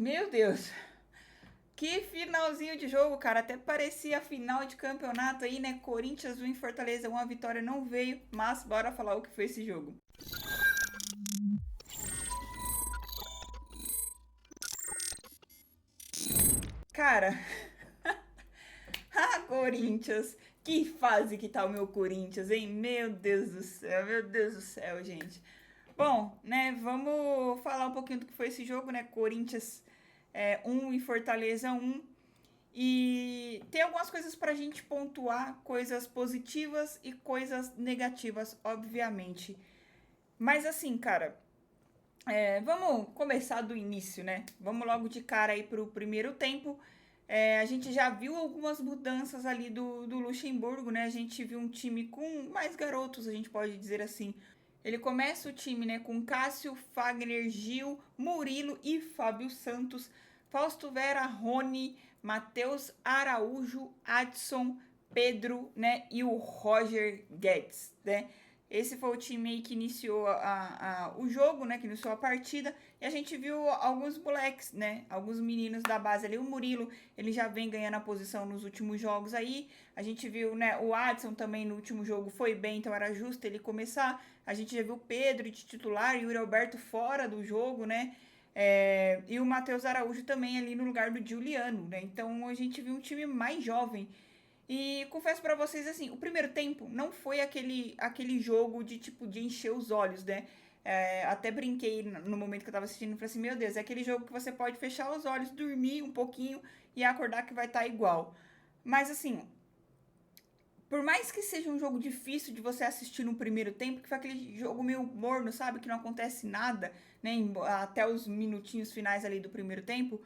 Meu Deus. Que finalzinho de jogo, cara. Até parecia final de campeonato aí, né? Corinthians 1 em Fortaleza, uma vitória não veio, mas bora falar o que foi esse jogo. Cara, Corinthians, que fase que tá o meu Corinthians, hein? Meu Deus do céu, meu Deus do céu, gente. Bom, né, vamos falar um pouquinho do que foi esse jogo, né? Corinthians 1 e Fortaleza 1. E tem algumas coisas pra gente pontuar, coisas positivas e coisas negativas, obviamente. Mas assim, cara, vamos começar do início, né? Vamos logo de cara aí pro primeiro tempo. A gente já viu algumas mudanças ali do Luxemburgo, né? A gente viu um time com mais garotos, a gente pode dizer assim. Ele começa o time, né, com Cássio, Fagner, Gil, Murilo e Fábio Santos, Fausto Vera, Rony, Matheus Araújo, Adson, Pedro, né, e o Roger Guedes, né? Esse foi o time aí que iniciou o jogo, né? Que iniciou a partida. E a gente viu alguns moleques, né? Alguns meninos da base ali. O Murilo, ele já vem ganhando a posição nos últimos jogos aí. A gente viu, né? O Adson também no último jogo foi bem, então era justo ele começar. A gente já viu o Pedro de titular e o Yuri Alberto fora do jogo, né? E o Matheus Araújo também ali no lugar do Giuliano, né? Então a gente viu um time mais jovem. E confesso pra vocês assim, o primeiro tempo não foi aquele jogo de tipo de encher os olhos, né? Até brinquei no momento que eu tava assistindo, falei assim, meu Deus, é aquele jogo que você pode fechar os olhos, dormir um pouquinho e acordar que vai estar igual. Mas assim, por mais que seja um jogo difícil de você assistir no primeiro tempo, que foi aquele jogo meio morno, sabe? Que não acontece nada, né? Até os minutinhos finais ali do primeiro tempo.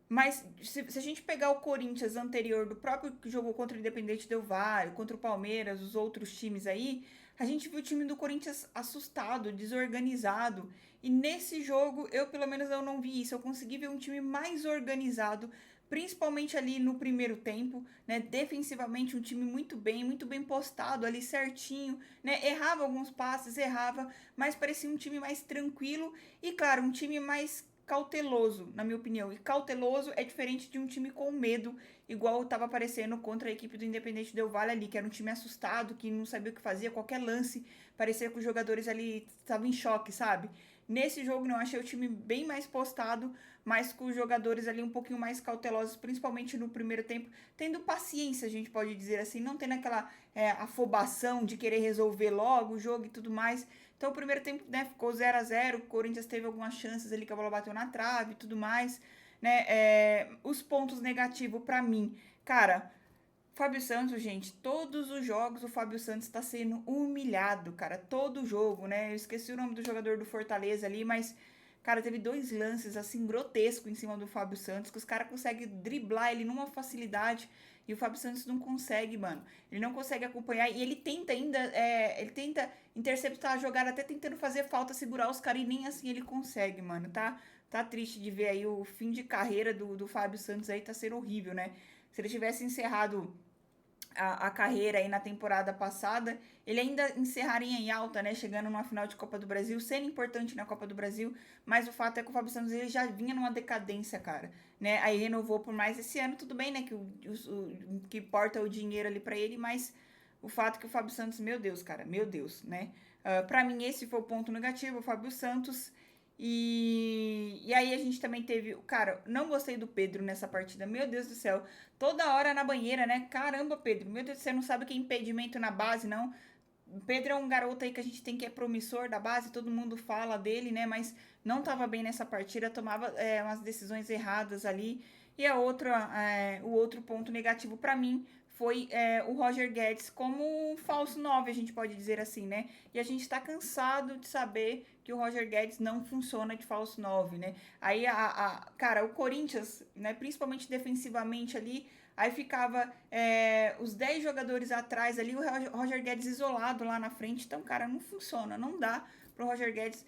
Mas se a gente pegar o Corinthians anterior do próprio jogo contra o Independente Del Valle, contra o Palmeiras, os outros times aí, a gente viu o time do Corinthians assustado, desorganizado. E nesse jogo, eu pelo menos eu não vi isso. Eu consegui ver um time mais organizado, principalmente ali no primeiro tempo, né? Defensivamente, um time muito bem postado ali certinho, né? Errava alguns passes, errava, mas parecia um time mais tranquilo e, claro, um time mais cauteloso, na minha opinião. E cauteloso é diferente de um time com medo, igual estava aparecendo contra a equipe do Independente Del Valle ali, que era um time assustado, que não sabia o que fazia, qualquer lance, parecia que os jogadores ali estavam em choque, sabe? Nesse jogo não, achei o time bem mais postado, mas com os jogadores ali um pouquinho mais cautelosos, principalmente no primeiro tempo, tendo paciência, a gente pode dizer assim, não tendo aquela afobação de querer resolver logo o jogo e tudo mais. Então o primeiro tempo, né, ficou 0 a 0. O Corinthians teve algumas chances ali que a bola bateu na trave e tudo mais, né? Os pontos negativos para mim, cara. Fábio Santos, gente, todos os jogos o Fábio Santos está sendo humilhado, cara. Todo jogo, né? Eu esqueci o nome do jogador do Fortaleza ali, mas, cara, teve dois lances, assim, grotescos em cima do Fábio Santos, que os caras conseguem driblar ele numa facilidade e o Fábio Santos não consegue, mano. Ele não consegue acompanhar e ele tenta ainda, ele tenta interceptar a jogada, até tentando fazer falta, segurar os caras e nem assim ele consegue, mano. Tá triste de ver aí o fim de carreira do Fábio Santos aí, tá sendo horrível, né? Se ele tivesse encerrado a carreira aí na temporada passada, ele ainda encerraria em alta, né? Chegando numa final de Copa do Brasil, sendo importante na Copa do Brasil, mas o fato é que o Fábio Santos ele já vinha numa decadência, cara, né? Aí renovou por mais esse ano, tudo bem, né? Que importa o dinheiro ali pra ele, mas o fato é que o Fábio Santos, meu Deus, cara, meu Deus, né? Pra mim, esse foi o ponto negativo, o Fábio Santos. E aí a gente também teve. Cara, não gostei do Pedro nessa partida. Meu Deus do céu. Toda hora na banheira, né? Caramba, Pedro. Meu Deus, você não sabe o que é impedimento na base, não. O Pedro é um garoto aí que a gente tem que é promissor da base, todo mundo fala dele, né? Mas não tava bem nessa partida, tomava umas decisões erradas ali. E o outro ponto negativo para mim foi o Roger Guedes como um falso 9, a gente pode dizer assim, né? E a gente tá cansado de saber que o Roger Guedes não funciona de falso 9, né? Aí, cara, o Corinthians, né, principalmente defensivamente ali, aí ficava os 10 jogadores atrás ali, o Roger Guedes isolado lá na frente. Então, cara, não funciona, não dá pro Roger Guedes.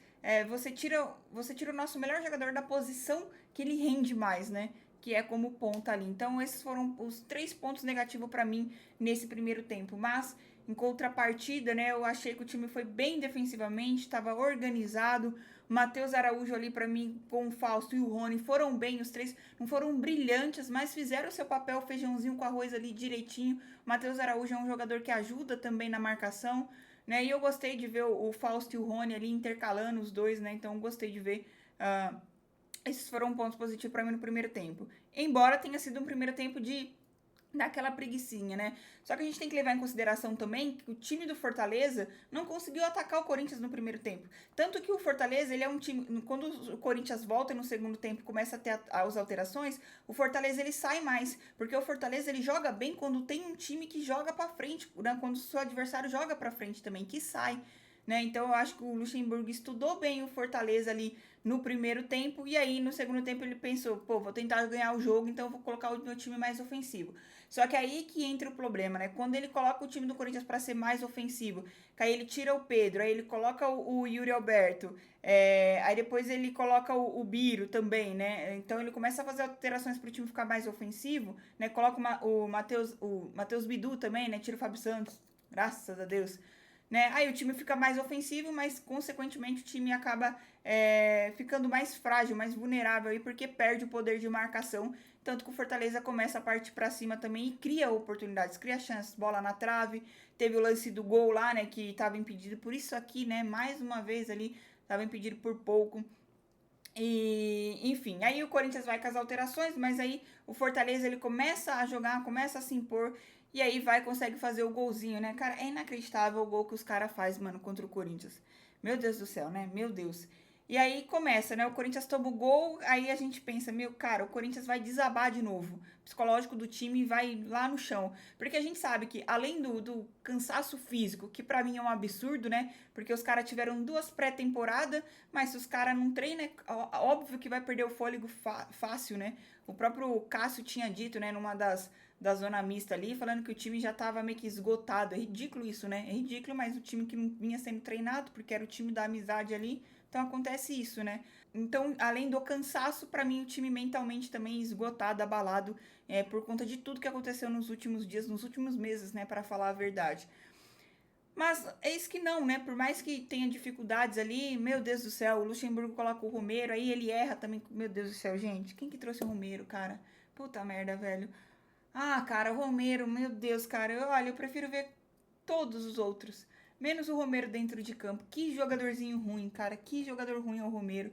Você tira o nosso melhor jogador da posição que ele rende mais, né? Que é como ponta ali. Então, esses foram os 3 pontos negativos para mim nesse primeiro tempo. Mas, em contrapartida, né, eu achei que o time foi bem defensivamente, estava organizado. Matheus Araújo ali pra mim, com o Fausto e o Rony, foram bem, os três não foram brilhantes, mas fizeram o seu papel, feijãozinho com arroz ali direitinho. O Matheus Araújo é um jogador que ajuda também na marcação, né? E eu gostei de ver o Fausto e o Rony ali intercalando os dois, né? Então eu gostei de ver. Esses foram pontos positivos pra mim no primeiro tempo. Embora tenha sido um primeiro tempo de daquela preguicinha, né? Só que a gente tem que levar em consideração também que o time do Fortaleza não conseguiu atacar o Corinthians no primeiro tempo. Tanto que o Fortaleza, ele é um time... Quando o Corinthians volta no segundo tempo e começa a ter as alterações, o Fortaleza, ele sai mais. Porque o Fortaleza, ele joga bem quando tem um time que joga pra frente, né? Quando o seu adversário joga pra frente também, que sai. Né? Então eu acho que o Luxemburgo estudou bem o Fortaleza ali no primeiro tempo, e aí no segundo tempo ele pensou, pô, vou tentar ganhar o jogo, então eu vou colocar o meu time mais ofensivo. Só que aí que entra o problema, né? Quando ele coloca o time do Corinthians para ser mais ofensivo, que aí ele tira o Pedro, aí ele coloca o Yuri Alberto, aí depois ele coloca o Biro também, né? Então ele começa a fazer alterações para o time ficar mais ofensivo, né? Coloca o Matheus Bidu também, né? Tira o Fábio Santos, graças a Deus. Né? Aí o time fica mais ofensivo, mas consequentemente o time acaba ficando mais frágil, mais vulnerável aí, porque perde o poder de marcação. Tanto que o Fortaleza começa a partir para cima também e cria oportunidades, cria chances, bola na trave. Teve o lance do gol lá, né, que estava impedido por isso aqui, né, mais uma vez ali, estava impedido por pouco. E, enfim, aí o Corinthians vai com as alterações, mas aí o Fortaleza ele começa a jogar, começa a se impor, e aí consegue fazer o golzinho, né? Cara, é inacreditável o gol que os caras fazem, mano, contra o Corinthians. Meu Deus do céu, né? Meu Deus. E aí começa, né? O Corinthians toma o gol, aí a gente pensa, meu, cara, o Corinthians vai desabar de novo. O psicológico do time vai lá no chão. Porque a gente sabe que, além do cansaço físico, que pra mim é um absurdo, né? Porque os caras tiveram 2 pré-temporadas, mas se os caras não treinam, é óbvio que vai perder o fôlego fácil, né? O próprio Cássio tinha dito, né, numa da zona mista ali, falando que o time já tava meio que esgotado. É ridículo isso, né? É ridículo, mas o time que não vinha sendo treinado, porque era o time da amizade ali, então acontece isso, né? Então, além do cansaço, para mim o time mentalmente também esgotado, abalado, por conta de tudo que aconteceu nos últimos dias, nos últimos meses, né, para falar a verdade. Mas eis que não, né? Por mais que tenha dificuldades ali, meu Deus do céu, o Luxemburgo coloca o Romero, aí ele erra também. Meu Deus do céu, gente, quem que trouxe o Romero, cara? Puta merda, velho. Ah, cara, o Romero, meu Deus, cara. Olha, eu prefiro ver todos os outros. Menos o Romero dentro de campo. Que jogadorzinho ruim, cara. Que jogador ruim é o Romero.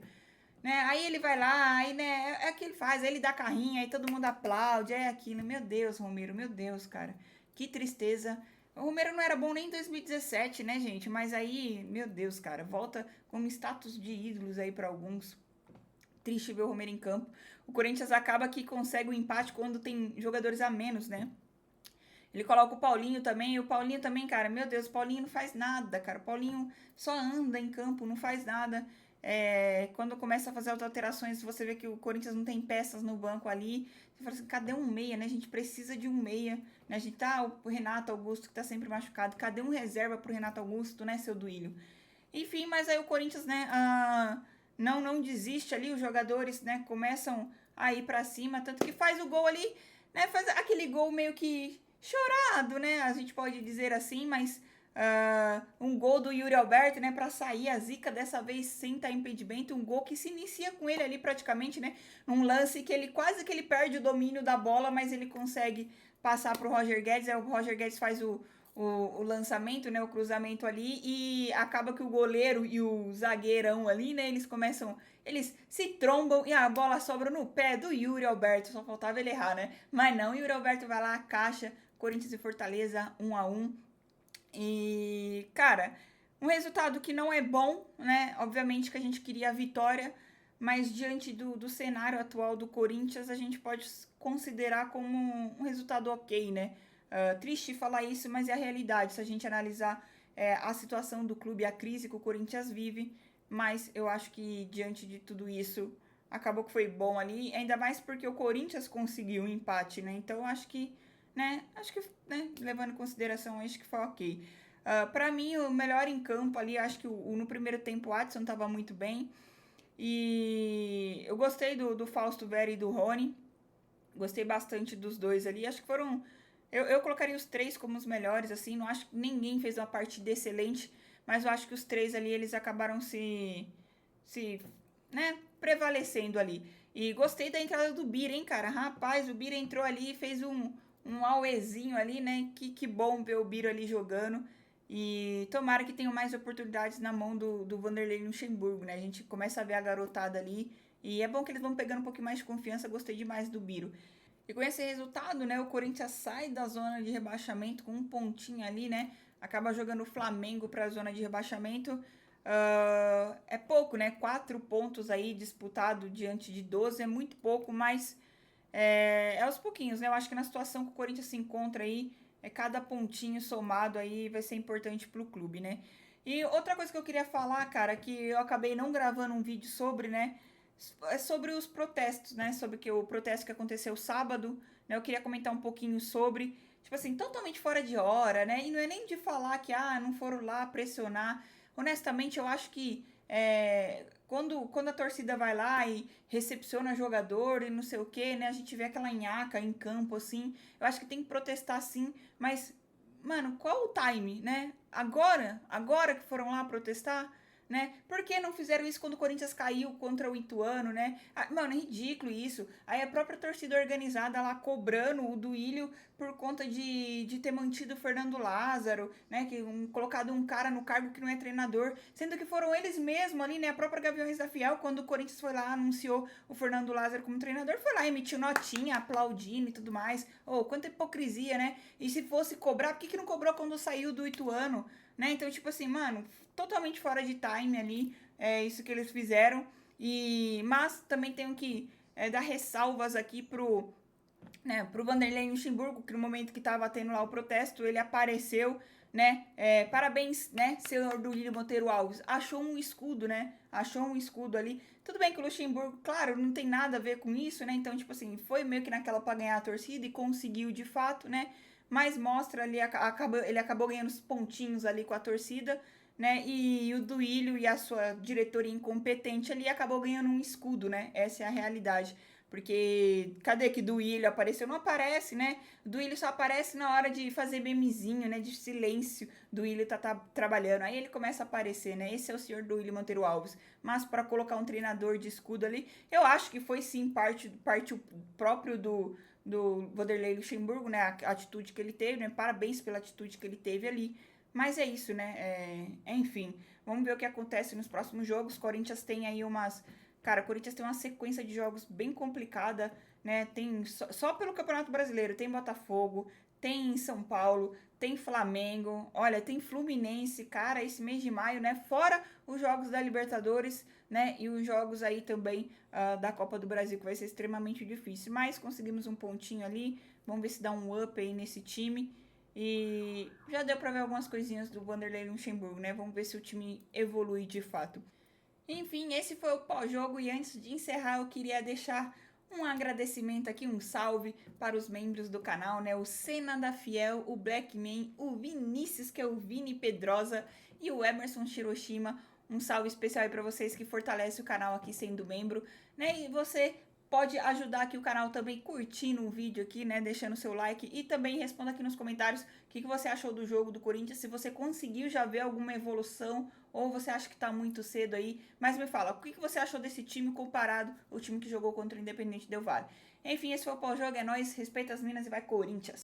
Né? Aí ele vai lá, aí, né, é o que ele faz. Aí ele dá carrinho, aí todo mundo aplaude, é aquilo. Meu Deus, Romero, meu Deus, cara. Que tristeza. O Romero não era bom nem em 2017, né, gente? Mas aí, meu Deus, cara, volta como status de ídolos aí para alguns. Triste ver o Romero em campo. O Corinthians acaba que consegue o empate quando tem jogadores a menos, né? Ele coloca o Paulinho também, e o Paulinho também, cara, meu Deus, o Paulinho não faz nada, cara. O Paulinho só anda em campo, não faz nada. Quando começa a fazer as alterações, você vê que o Corinthians não tem peças no banco ali. Você fala assim, cadê um meia, né? A gente precisa de um meia. Né? A gente tá o Renato Augusto, que tá sempre machucado. Cadê um reserva pro Renato Augusto, né, seu Duílio? Enfim, mas aí o Corinthians, né, não desiste ali, os jogadores, né, começam a ir pra cima, tanto que faz o gol ali, né, faz aquele gol meio que chorado, né, a gente pode dizer assim, mas um gol do Yuri Alberto, né, pra sair a zica dessa vez sem estar impedimento, um gol que se inicia com ele ali praticamente, né, num lance que ele quase que ele perde o domínio da bola, mas ele consegue passar pro Roger Guedes, aí o Roger Guedes faz o lançamento, né, o cruzamento ali, e acaba que o goleiro e o zagueirão ali, né, eles se trombam e a bola sobra no pé do Yuri Alberto, só faltava ele errar, né, mas não, Yuri Alberto vai lá, caixa, Corinthians e Fortaleza 1-1, e, cara, um resultado que não é bom, né, obviamente que a gente queria a vitória, mas diante do cenário atual do Corinthians, a gente pode considerar como um resultado ok, né, triste falar isso, mas é a realidade. Se a gente analisar a situação do clube, a crise que o Corinthians vive, mas eu acho que diante de tudo isso, acabou que foi bom ali, ainda mais porque o Corinthians conseguiu um empate, né? Então acho que, né, levando em consideração, acho que foi ok. Para mim, o melhor em campo ali, acho que no primeiro tempo o Adson estava muito bem. E eu gostei do Fausto Vera e do Rony. Gostei bastante dos dois ali. Acho que foram. Eu colocaria os três como os melhores, assim. Não acho que ninguém fez uma partida excelente, mas eu acho que os três ali eles acabaram se, né, prevalecendo ali. E gostei da entrada do Bira, hein, cara? Rapaz, o Bira entrou ali e fez um auezinho ali, né? Que bom ver o Bira ali jogando. E tomara que tenham mais oportunidades na mão do Vanderlei Luxemburgo, né? A gente começa a ver a garotada ali. E é bom que eles vão pegando um pouquinho mais de confiança. Gostei demais do Biro. E com esse resultado, né? O Corinthians sai da zona de rebaixamento com um pontinho ali, né? Acaba jogando o Flamengo para a zona de rebaixamento. É pouco, né? 4 pontos aí disputado diante de 12 é muito pouco, mas é aos pouquinhos, né? Eu acho que na situação que o Corinthians se encontra aí, cada pontinho somado aí vai ser importante pro clube, né? E outra coisa que eu queria falar, cara, que eu acabei não gravando um vídeo sobre, né? É sobre os protestos, né? Sobre que o protesto que aconteceu sábado, né? Eu queria comentar um pouquinho sobre, tipo assim, totalmente fora de hora, né? E não é nem de falar que, não foram lá pressionar. Honestamente, eu acho que quando a torcida vai lá e recepciona jogador e não sei o que, né? A gente vê aquela nhaca em campo, assim. Eu acho que tem que protestar sim, mas, mano, qual o time, né? Agora que foram lá protestar, né? Por que não fizeram isso quando o Corinthians caiu contra o Ituano, né? Mano, é ridículo isso. Aí a própria torcida organizada lá cobrando o Duílio por conta de ter mantido o Fernando Lázaro, né? Colocado um cara no cargo que não é treinador, sendo que foram eles mesmos ali, né? A própria Gaviões da Fiel, quando o Corinthians foi lá, anunciou o Fernando Lázaro como treinador, foi lá, emitiu notinha, aplaudindo e tudo mais. Quanta hipocrisia, né? E se fosse cobrar, por que não cobrou quando saiu do Ituano? Né? Então, tipo assim, mano, totalmente fora de time ali, isso que eles fizeram. Mas também tenho que dar ressalvas aqui pro Vanderlei Luxemburgo, que no momento que tava tendo lá o protesto, ele apareceu, né? Parabéns, né, senhor Duílio Monteiro Alves. Achou um escudo, né? Achou um escudo ali. Tudo bem que o Luxemburgo, claro, não tem nada a ver com isso, né? Então, tipo assim, foi meio que naquela pra ganhar a torcida e conseguiu de fato, né? Mas mostra ali, ele acabou ganhando os pontinhos ali com a torcida, né? E o Duílio e a sua diretoria incompetente ali acabou ganhando um escudo, né? Essa é a realidade. Porque cadê que Duílio apareceu? Não aparece, né? Duílio só aparece na hora de fazer memezinho, né? De silêncio. Duílio tá trabalhando. Aí ele começa a aparecer, né? Esse é o senhor Duílio Monteiro Alves. Mas para colocar um treinador de escudo ali, eu acho que foi sim parte próprio do Vanderlei Luxemburgo, né? A atitude que ele teve, né? Parabéns pela atitude que ele teve ali. Mas é isso, né? Enfim, vamos ver o que acontece nos próximos jogos. Corinthians tem aí Cara, o Corinthians tem uma sequência de jogos bem complicada, né? Tem só pelo Campeonato Brasileiro, tem Botafogo, tem São Paulo, tem Flamengo, olha, tem Fluminense, cara, esse mês de maio, né? Fora os jogos da Libertadores, né? E os jogos aí também da Copa do Brasil, que vai ser extremamente difícil. Mas conseguimos um pontinho ali, vamos ver se dá um up aí nesse time. E já deu pra ver algumas coisinhas do Vanderlei Luxemburgo, né? Vamos ver se o time evolui de fato. Enfim, esse foi o pós-jogo e antes de encerrar eu queria deixar um agradecimento aqui, um salve para os membros do canal, né? O Cena da Fiel, o Blackman, o Vinícius, que é o Vini Pedrosa, e o Emerson Hiroshima. Um salve especial aí para vocês que fortalece o canal aqui sendo membro, né? E você pode ajudar aqui o canal também curtindo o vídeo aqui, né? Deixando seu like e também responda aqui nos comentários o que você achou do jogo do Corinthians, se você conseguiu já ver alguma evolução ou você acha que tá muito cedo aí. Mas me fala, o que você achou desse time comparado ao time que jogou contra o Independente Del Valle? Enfim, esse foi o pós-jogo, é nóis, respeita as minas e vai Corinthians!